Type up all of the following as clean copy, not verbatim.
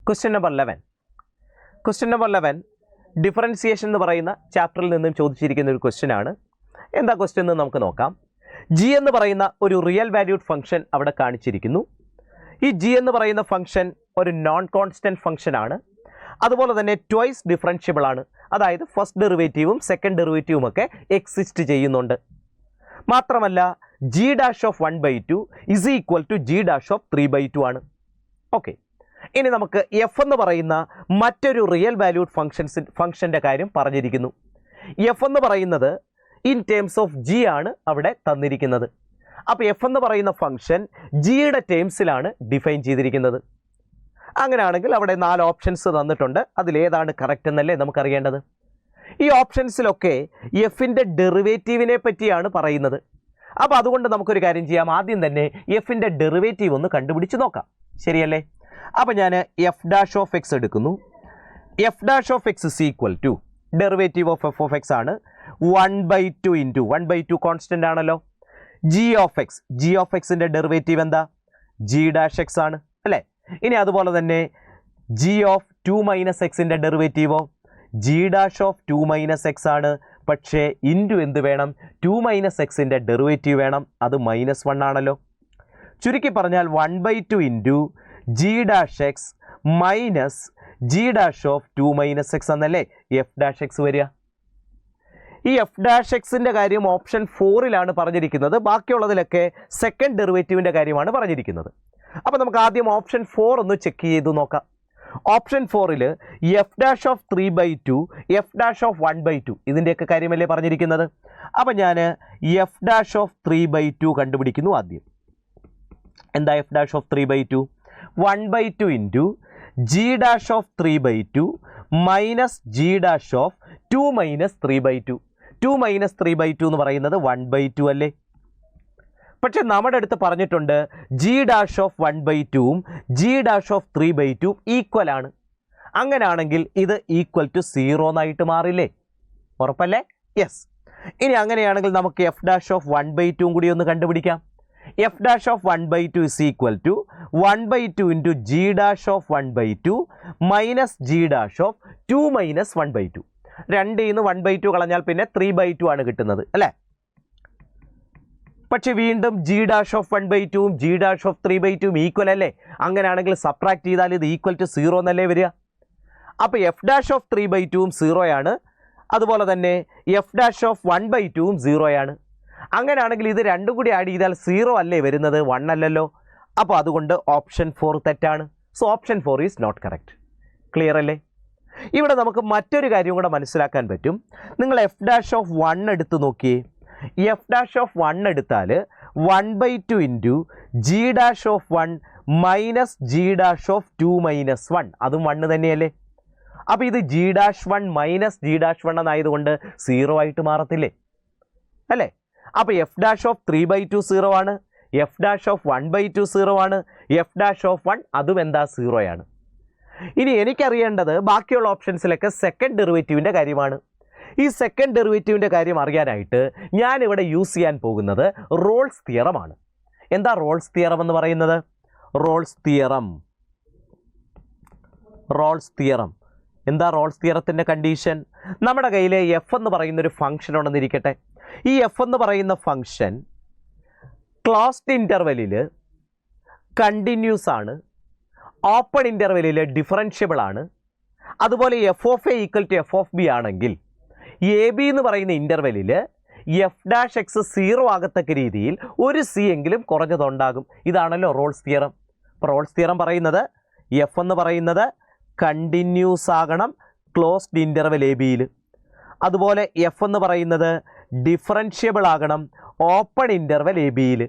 Question number 11. Question number 11, differentiation എന്ന് പറയുന്ന ചാപ്റ്ററിൽ നിന്നും ചോദിച്ചിരിക്കുന്ന ഒരു ക്വസ്റ്റ്യൻ ആണ്. എന്താ ക്വസ്റ്റ്യൻ എന്ന് നമുക്ക് നോക്കാം. ജി എന്ന് പറയുന്ന ഒരു റിയൽ വാല്യൂഡ് ഫംഗ്ഷൻ അവിടെ കാണിച്ചിരിക്കുന്നു. ഈ ജി എന്ന് പറയുന്ന ഫംഗ്ഷൻ ഒരു നോൺ കോൺസ്റ്റന്റ് ഫംഗ്ഷൻ ആണ്. അതുപോലെ തന്നെ ട്വൈസ് ഡിഫറൻഷ്യബിൾ ആണ്. അതായത് ഫസ്റ്റ് ഡെറിവേറ്റീവും സെക്കൻഡ് ഡെറിവേറ്റീവും ഒക്കെ എക്സിസ്റ്റ് ചെയ്യുന്നുണ്ട്. മാത്രമല്ല G dash of 1/2 is equal to G dash of 3/2 ആണ്. ഓക്കെ, ഇനി നമുക്ക് എഫ് എന്ന് പറയുന്ന മറ്റൊരു റിയൽ വാല്യൂഡ് ഫംഗ്ഷൻ്റെ കാര്യം പറഞ്ഞിരിക്കുന്നു. എഫ് എന്ന് പറയുന്നത് ഇൻ ടേംസ് ഓഫ് ജി ആണ് അവിടെ തന്നിരിക്കുന്നത്. അപ്പോൾ എഫ് എന്ന് പറയുന്ന ഫംഗ്ഷൻ ജിയുടെ ടേംസിലാണ് ഡിഫൈൻ ചെയ്തിരിക്കുന്നത്. അങ്ങനെയാണെങ്കിൽ അവിടെ 4 ഓപ്ഷൻസ് തന്നിട്ടുണ്ട്. അതിലേതാണ് കറക്റ്റ് എന്നല്ലേ നമുക്കറിയേണ്ടത്. ഈ ഓപ്ഷൻസിലൊക്കെ എഫിൻ്റെ ഡെറിവേറ്റീവിനെ പറ്റിയാണ് പറയുന്നത്. അപ്പോൾ അതുകൊണ്ട് നമുക്കൊരു കാര്യം ചെയ്യാം. ആദ്യം തന്നെ എഫിൻ്റെ ഡെറിവേറ്റീവ് ഒന്ന് കണ്ടുപിടിച്ച് നോക്കാം. ശരിയല്ലേ? അപ്പോൾ ഞാൻ എഫ് ഡാഷ് ഓഫ് എക്സ് എടുക്കുന്നു. F dash of x is equal to derivative of F of x ആണ് 1/2 ഇൻറ്റു 1/2 കോൺസ്റ്റൻ്റ് ആണല്ലോ. ജി ഓഫ് എക്സിൻ്റെ ഡെറിവേറ്റീവ് എന്താ? ജി ഡാഷ് എക്സ് ആണ് അല്ലേ? ഇനി അതുപോലെ തന്നെ ജി ഓഫ് 2 - എക്സിൻ്റെ ഡെറിവേറ്റീവോ ജി ഡാഷ് ഓഫ് 2 - എക്സ് ആണ്. പക്ഷേ ഇൻറ്റു എന്ത് വേണം? 2 - എക്സിൻ്റെ ഡെറിവേറ്റീവ് വേണം. അത് -1 ആണല്ലോ. ചുരുക്കി പറഞ്ഞാൽ 1/2 into G dash X minus G dash of 2 - X എന്നല്ലേ എഫ് ഡാഷ് എക്സ് വരിക. ഈ എഫ് ഡാഷ് എക്സിൻ്റെ കാര്യം ഓപ്ഷൻ 4 പറഞ്ഞിരിക്കുന്നത്. ബാക്കിയുള്ളതിലൊക്കെ സെക്കൻഡ് ഡെറിവേറ്റീവിൻ്റെ കാര്യമാണ് പറഞ്ഞിരിക്കുന്നത്. അപ്പോൾ നമുക്ക് ആദ്യം ഓപ്ഷൻ 4 ഒന്ന് ചെക്ക് ചെയ്ത് നോക്കാം. Option 4 F dash of 3/2 F dash of 1/2 ഇതിൻ്റെയൊക്കെ കാര്യമല്ലേ പറഞ്ഞിരിക്കുന്നത്. അപ്പോൾ ഞാൻ എഫ് ഡാഷ് ഓഫ് 3/2 കണ്ടുപിടിക്കുന്നു. ആദ്യം എന്താ F dash of 3/2? 1/2 into G dash of 3/2 minus G dash of 2 - 3/2. 2 - 3/2 എന്ന് പറയുന്നത് 1/2 അല്ലേ? പക്ഷെ നമ്മുടെ അടുത്ത് പറഞ്ഞിട്ടുണ്ട് ജി ഡാഷ് ഓഫ് 1/2ഉം ജി ഡാഷ് ഓഫ് 3/2 ഈക്വൽ ആണ്. അങ്ങനെയാണെങ്കിൽ ഇത് ഈക്വൽ ടു 0 എന്നായിട്ട് മാറില്ലേ? ഉറപ്പല്ലേ? യെസ്. ഇനി അങ്ങനെയാണെങ്കിൽ നമുക്ക് എഫ് ഡാഷ് ഓഫ് 1/2 കൂടി ഒന്ന് കണ്ടുപിടിക്കാം. F dash of 1/2 is equal to 1/2 into G dash of 1/2 minus G dash of 2 - 1/2. 2 1/2 കളഞ്ഞാൽ പിന്നെ 3/2 ആണ് കിട്ടുന്നത് അല്ലേ? പക്ഷെ വീണ്ടും ജി ഡാഷ് ഓഫ് 1/2ഉം ജി ഡാഷ് ഓഫ് 3/2 ഈക്വൽ അല്ലേ? അങ്ങനെയാണെങ്കിൽ സബ്ട്രാക്ട് ചെയ്താൽ ഇത് ഈക്വൽ ടു 0 എന്നല്ലേ വരിക. അപ്പോൾ എഫ് ഡാഷ് ഓഫ് 3/2ഉം 0 ആണ്. അതുപോലെ തന്നെ എഫ് ഡാഷ് ഓഫ് 1/2ഉം 0 ആണ്. അങ്ങനെയാണെങ്കിൽ ഇത് രണ്ടും കൂടി ആഡ് ചെയ്താൽ 0 അല്ലേ വരുന്നത്? 1 അല്ലല്ലോ. അപ്പോൾ അതുകൊണ്ട് ഓപ്ഷൻ 4 തെറ്റാണ്. So option 4 is not correct. Clear അല്ലേ? ഇവിടെ നമുക്ക് മറ്റൊരു കാര്യം കൂടെ മനസ്സിലാക്കാൻ പറ്റും. നിങ്ങൾ എഫ് ഡാഷ് ഓഫ് 1 എടുത്ത് നോക്കിയേ. എഫ് ഡാഷ് ഓഫ് 1 എടുത്താൽ 1/2 into G dash of 1 minus G dash of 2 - 1 അതും 1 തന്നെയല്ലേ? അപ്പോൾ ഇത് G dash 1 minus G dash 1 എന്നായതുകൊണ്ട് 0 ആയിട്ട് മാറത്തില്ലേ അല്ലേ? അപ്പോൾ എഫ് ഡാഷ് ഓഫ് 3/2 0 ആണ്. എഫ് ഡാഷ് ഓഫ് 1/2 0 ആണ്. എഫ് ഡാഷ് ഓഫ് 1 അതും എന്താ? 0 ആണ്. ഇനി എനിക്കറിയേണ്ടത് ബാക്കിയുള്ള ഓപ്ഷൻസിലൊക്കെ സെക്കൻഡ് ഡെറിവേറ്റീവിൻ്റെ കാര്യമാണ്. ഈ സെക്കൻഡ് ഡെറിവേറ്റീവിൻ്റെ കാര്യം അറിയാനായിട്ട് ഞാനിവിടെ യൂസ് ചെയ്യാൻ പോകുന്നത് റോൾസ് തിയറമാണ്. എന്താ റോൾസ് തിയറം എന്ന് പറയുന്നത്? റോൾസ് തിയറം എന്താ റോൾസ് തിയറത്തിൻ്റെ കണ്ടീഷൻ? നമ്മുടെ കയ്യിൽ എഫ് എന്ന് പറയുന്നൊരു ഫംഗ്ഷൻ ഉണ്ടെന്നിരിക്കട്ടെ. ഈ എഫ് എന്ന് പറയുന്ന ഫംഗ്ഷൻ ക്ലോസ്ഡ് ഇൻ്റർവെല്ലിൽ കണ്ടിന്യൂസ് ആണ്. ഓപ്പൺ ഇൻ്റർവെല്ലിൽ ഡിഫറൻഷ്യബിൾ ആണ്. അതുപോലെ F of A equal to F of B ആണെങ്കിൽ എ ബി എന്ന് പറയുന്ന ഇൻ്റർവെല്ലിൽ എഫ് ഡാഷ് എക്സ് 0 ആകത്തക്ക രീതിയിൽ ഒരു സി എങ്കിലും കുറഞ്ഞതുണ്ടാകും. ഇതാണല്ലോ റോൾസ് തിയറം. അപ്പോൾ റോൾസ് തിയറം പറയുന്നത് എഫ് എന്ന് പറയുന്നത് കണ്ടിന്യൂസ് ആകണം ക്ലോസ്ഡ് ഇൻ്റർവെൽ എ ബിയിൽ. അതുപോലെ എഫ് എന്ന് പറയുന്നത് ഡിഫറൻഷ്യബിൾ ആകണം ഓപ്പൺ ഇൻ്റർവെൽ എ ബിയിൽ.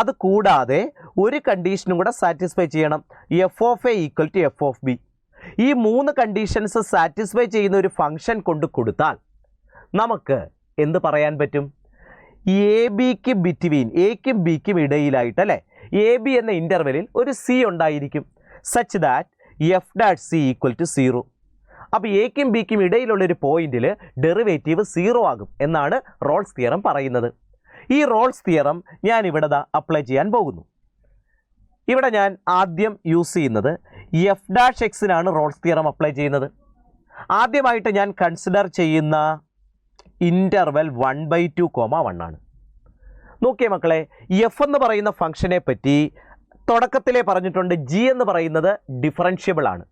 അത് കൂടാതെ ഒരു കണ്ടീഷനും കൂടെ സാറ്റിസ്ഫൈ ചെയ്യണം. F of A equal to F of B. ഈ 3 കണ്ടീഷൻസ് സാറ്റിസ്ഫൈ ചെയ്യുന്ന ഒരു ഫംഗ്ഷൻ കൊണ്ട് കൊടുത്താൽ നമുക്ക് എന്ത് പറയാൻ പറ്റും? എ ബിക്ക് ബിറ്റ്വീൻ എക്കും ബിക്കും ഇടയിലായിട്ട് അല്ലേ എ ബി എന്ന ഇൻ്റർവെല്ലിൽ ഒരു സി ഉണ്ടായിരിക്കും. Such that F dash C equal to 0. അപ്പോൾ എക്കും ബിക്കും ഇടയിലുള്ളൊരു പോയിന്റിൽ ഡെറിവേറ്റീവ് 0 ആകും എന്നാണ് റോൾസ് തിയറം പറയുന്നത്. ഈ റോൾസ് തിയറം ഞാൻ ഇവിടെ അപ്ലൈ ചെയ്യാൻ പോകുന്നു. ഇവിടെ ഞാൻ ആദ്യം യൂസ് ചെയ്യുന്നത് എഫ് ഡാഷ് എക്സിനാണ് റോൾസ് തിയറം അപ്ലൈ ചെയ്യുന്നത്. ആദ്യമായിട്ട് ഞാൻ കൺസിഡർ ചെയ്യുന്ന ഇൻ്റർവെൽ 1/2, 1 ആണ്. നോക്കിയേ മക്കളെ, എഫ് എന്ന് പറയുന്ന ഫംഗ്ഷനെ പറ്റി തുടക്കത്തിലേ പറഞ്ഞിട്ടുണ്ട് ജി എന്ന് പറയുന്നത് ഡിഫറൻഷ്യബിൾ ആണ്.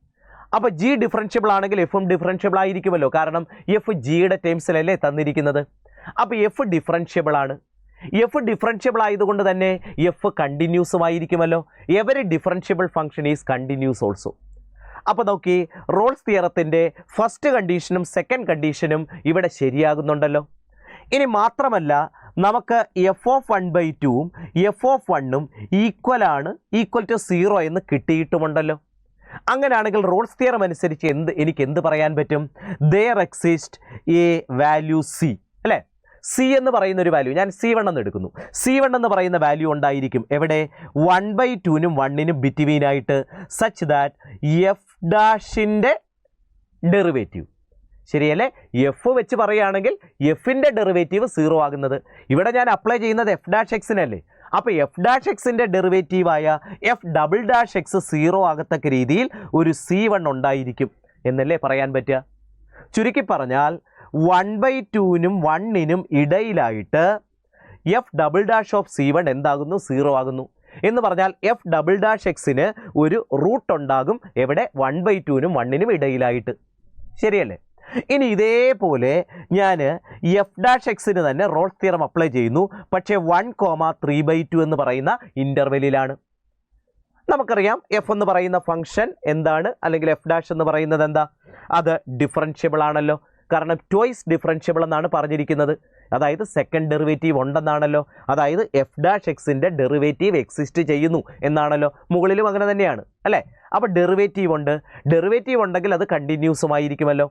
അപ്പോൾ ജി ഡിഫറൻഷ്യബിൾ ആണെങ്കിൽ എഫും ഡിഫറൻഷ്യബിൾ ആയിരിക്കുമല്ലോ, കാരണം എഫ് ജിയുടെ ടേംസിലല്ലേ തന്നിരിക്കുന്നത്. അപ്പോൾ എഫ് ഡിഫറൻഷ്യബിൾ ആണ്. എഫ് ഡിഫറൻഷ്യബിൾ ആയതുകൊണ്ട് തന്നെ എഫ് കണ്ടിന്യൂസുമായിരിക്കുമല്ലോ. Every differentiable function is continuous also. അപ്പോൾ നോക്കി, റോൾസ് തിയറത്തിൻ്റെ ഫസ്റ്റ് കണ്ടീഷനും സെക്കൻഡ് കണ്ടീഷനും ഇവിടെ ശരിയാകുന്നുണ്ടല്ലോ. ഇനി മാത്രമല്ല, നമുക്ക് എഫ് ഓഫ് 1/2ഉം എഫ് ഓഫ് 1ഉം ഈക്വൽ ടു 0 എന്ന് കിട്ടിയിട്ടുമുണ്ടല്ലോ. അങ്ങനെയാണെങ്കിൽ റോൾസ് തിയറം അനുസരിച്ച് എനിക്ക് എന്ത് പറയാൻ പറ്റും? there exist a value c, അല്ലേ? സി എന്ന് പറയുന്ന ഒരു വാല്യൂ ഞാൻ C1 എന്ന് എടുക്കുന്നു. C1 എന്ന് പറയുന്ന വാല്യൂ ഉണ്ടായിരിക്കും എവിടെ? 1/2നും 1നും ബിറ്റ്വീനായിട്ട്, സച്ച് ദാറ്റ് എഫ് ഡാഷിൻ്റെ ഡെറിവേറ്റീവ്, ശരിയല്ലേ? എഫ് വെച്ച് പറയുകയാണെങ്കിൽ എഫിൻ്റെ ഡെറിവേറ്റീവ് 0 ആകുന്നത്. ഇവിടെ ഞാൻ അപ്ലൈ ചെയ്യുന്നത് എഫ് ഡാഷ് എക്സിനല്ലേ. അപ്പോൾ എഫ് ഡാഷ് എക്സിൻ്റെ ഡെറിവേറ്റീവായ എഫ് ഡബിൾ ഡാഷ് എക്സ് 0 ആകത്തക്ക രീതിയിൽ ഒരു C1 ഉണ്ടായിരിക്കും എന്നല്ലേ പറയാൻ പറ്റുക. ചുരുക്കി പറഞ്ഞാൽ 1/2നും 1നും ഇടയിലായിട്ട് F double dash of C1 എന്താകുന്നു? 0 ആകുന്നു. എന്ന് പറഞ്ഞാൽ എഫ് ഡബിൾ ഡാഷ് എക്സിന് ഒരു റൂട്ട് ഉണ്ടാകും എവിടെ? 1/2നും 1നും ഇടയിലായിട്ട്, ശരിയല്ലേ? ഇനി ഇതേപോലെ ഞാൻ എഫ് ഡാഷ് എക്സിന് തന്നെ റോൾസ് തിയറം അപ്ലൈ ചെയ്യുന്നു, പക്ഷേ 1,3/2 എന്ന് പറയുന്ന ഇൻ്റർവെല്ലിലാണ്. നമുക്കറിയാം എഫ് എന്ന് പറയുന്ന ഫംഗ്ഷൻ എന്താണ്, അല്ലെങ്കിൽ എഫ് ഡാഷ് എന്ന് പറയുന്നത് എന്താ? അത് ഡിഫറൻഷ്യബിൾ ആണല്ലോ. കാരണം ട്വൈസ് ഡിഫറൻഷ്യബിൾ എന്നാണ് പറഞ്ഞിരിക്കുന്നത്. അതായത് സെക്കൻഡ് ഡെറിവേറ്റീവ് ഉണ്ടെന്നാണല്ലോ. അതായത് എഫ് ഡാഷ് എക്സിൻ്റെ ഡെറിവേറ്റീവ് എക്സിസ്റ്റ് ചെയ്യുന്നു എന്നാണല്ലോ. മുകളിലും അങ്ങനെ തന്നെയാണ്, അല്ലേ? അപ്പോൾ ഡെറിവേറ്റീവ് ഉണ്ട്. ഡെറിവേറ്റീവ് ഉണ്ടെങ്കിൽ അത് കണ്ടിന്യൂസുമായിരിക്കുമല്ലോ.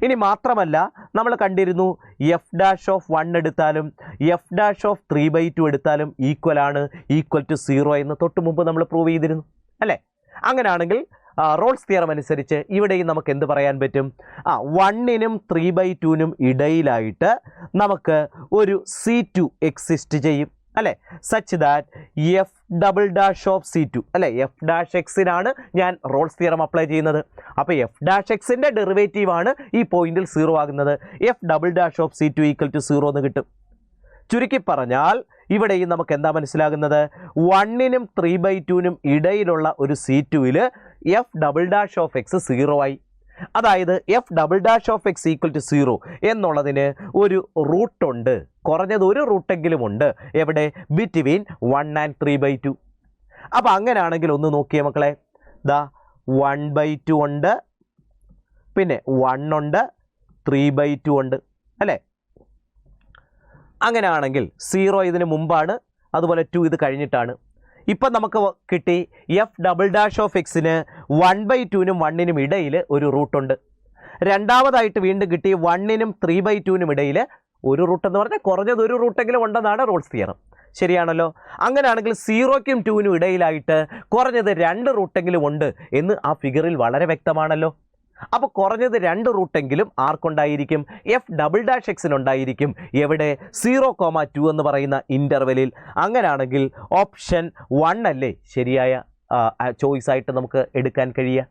ഇനി മാത്രമല്ല, നമ്മൾ കണ്ടിരുന്നു എഫ് ഡാഷ് ഓഫ് 1 എടുത്താലും എഫ് ഡാഷ് ഓഫ് 3/2 എടുത്താലും ഈക്വൽ ടു 0 എന്ന് തൊട്ട് മുമ്പ് നമ്മൾ പ്രൂവ് ചെയ്തിരുന്നു, അല്ലേ? അങ്ങനെയാണെങ്കിൽ റോൾസ് തിയറം അനുസരിച്ച് ഇവിടെയും നമുക്ക് എന്ത് പറയാൻ പറ്റും? 1നും 3/2നും ഇടയിലായിട്ട് നമുക്ക് ഒരു C2 എക്സിസ്റ്റ് ചെയ്യും, അല്ലേ? Such that F double dash of C2, അല്ലേ? എഫ് ഡാഷ് എക്സിനാണ് ഞാൻ റോൾസ് തിയറം അപ്ലൈ ചെയ്യുന്നത്. അപ്പോൾ എഫ് ഡാഷ് എക്സിൻ്റെ ഡെറിവേറ്റീവാണ് ഈ പോയിന്റിൽ 0 ആകുന്നത്. F double dash of C2 equal to 0 എന്ന് കിട്ടും. ചുരുക്കി പറഞ്ഞാൽ ഇവിടെയും നമുക്ക് എന്താ മനസ്സിലാകുന്നത്? 1നും 3/2നും ഇടയിലുള്ള ഒരു C2ൽ F double dash of X 0 ആയി. അതായത് F double dash of X equal to 0 എന്നുള്ളതിന് ഒരു റൂട്ടുണ്ട്, കുറഞ്ഞത് ഒരു റൂട്ടെങ്കിലും ഉണ്ട് എവിടെ? Between 1 and 3/2. അപ്പോൾ അങ്ങനെയാണെങ്കിൽ ഒന്ന് നോക്കിയേ മക്കളെ, ദാ 1/2 ഉണ്ട്, പിന്നെ 1 ഉണ്ട്, 3/2 ഉണ്ട്, അല്ലേ? അങ്ങനെയാണെങ്കിൽ 0 ഇതിന് മുമ്പാണ്, അതുപോലെ 2 ഇത് കഴിഞ്ഞിട്ടാണ്. ഇപ്പം നമുക്ക് കിട്ടി എഫ് ഡബിൾ ഡാഷ് ഓഫ് എക്സിന് 1/2നും 1നും ഇടയിൽ ഒരു റൂട്ടുണ്ട്. രണ്ടാമതായിട്ട് വീണ്ടും കിട്ടി 1നും 3/2നും ഇടയിൽ ഒരു റൂട്ട് എന്ന് പറഞ്ഞാൽ കുറഞ്ഞത് ഒരു റൂട്ടെങ്കിലും ഉണ്ടെന്നാണ് റോൾസ് തിയറം, ശരിയാണല്ലോ? അങ്ങനെയാണെങ്കിൽ 0ക്കും 2നും ഇടയിലായിട്ട് കുറഞ്ഞത് 2 റൂട്ടെങ്കിലും ഉണ്ട് എന്ന് ആ ഫിഗറിൽ വളരെ വ്യക്തമാണല്ലോ. അപ്പോൾ കുറഞ്ഞത് 2 റൂട്ടെങ്കിലും ആർക്കുണ്ടായിരിക്കും? എഫ് ഡബിൾ ഡാഷ് എക്സിനുണ്ടായിരിക്കും. എവിടെ? 0,2 എന്ന് പറയുന്ന ഇൻ്റർവെല്ലിൽ. അങ്ങനെയാണെങ്കിൽ ഓപ്ഷൻ 1 അല്ലേ ശരിയായ ചോയ്സായിട്ട് നമുക്ക് എടുക്കാൻ കഴിയുക?